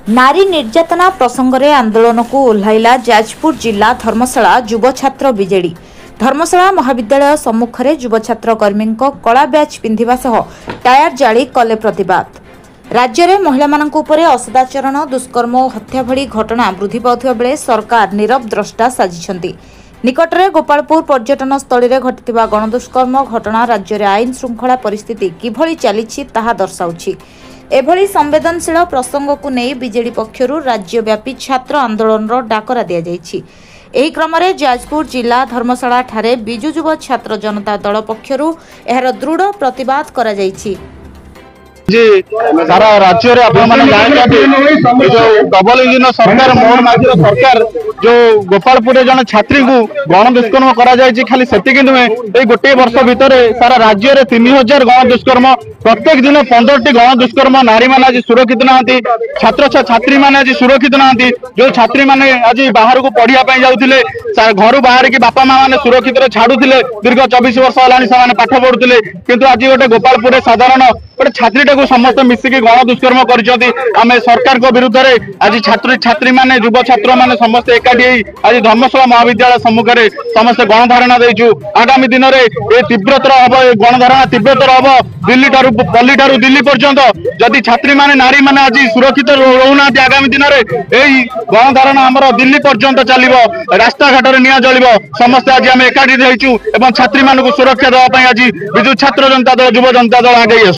नारी निर्यातना प्रसंग में आंदोलन को ओह्लाइला जाजपुर जिला धर्मशाला युव छात्र बीजेडी। धर्मशाला महाविद्यालय सम्मुखें युव छात्र कर्मी कला बैच पिंधिबा सह टायर जाली कले प्रतिवाद। राज्य में महिला उपरे असदाचरण दुष्कर्म और हत्या भली घटना वृद्धि पाउथिबा बेले सरकार नीरव द्रष्टा साजिछंती। निकटरे गोपालपुर पर्यटन स्थल में घटिथिबा गणदुष्कर्म घटना राज्य में आईन श्रृंखला परिस्थिति किभली चलीछि ताहा दर्शाउछि। एभली संवेदनशील प्रसंग को नहीं बीजेडी पक्षरु राज्यव्यापी छात्र आंदोलन डाकरा दिया जायछि। एही क्रम में जाजपुर जिला धर्मशाला ठारे बिजु युव छात्र जनता दल पक्षरु एहार दृढ़ प्रतिवाद करा जायछि। जी सारा राज्य जो डबल इंजिन सरकार मोहन माझी सरकार जो गोपालपुर जन छात्री को गण दुष्कर्म खाली सेतिक नुहे ये गोटे वर्ष भितर सारा राज्य में 3000 गण दुष्कर्म प्रत्येक दिन 15टी गण दुष्कर्म नारी मैंने आज सुरक्षित नहांती छात्र छात्री मैंने आज सुरक्षित नहांती जो छात्री मैंने आज बाहर को पढ़ाई जाऊे घर बाहर की बापा माँ मैंने सुरक्षित छाड़ुले दीर्घ 24 वर्ष है पाठ पढ़ुले किंतु आज गोटे गोपालपुर साधारण गोटे छात्री को समस्त मिसिकी गण दुष्कर्म कर सरकार को विरुद्ध में आज छात्र छात्री मैंने युव छात्र मैंने समस्त एकाठी आज धर्मशाला महाविद्यालय सम्मुखें समस्त गणधारणा देचु। आगामी दिन में ये तीव्रतर हम गणधारणा तीव्रतर हम दिल्ली पल्ली ठारू दिल्ली पर्यंत जदि छात्री मैंने नारी मैंने आज सुरक्षित रोना आगामी दिन में यही गणधारणा आमर दिल्ली पर्यंत चलो रास्ता घाट में निआ जल समस्त आज आम एकाठी देचु छात्री मानक सुरक्षा देवाई आज विजु छात्र जनता दल युव जनता दल आगे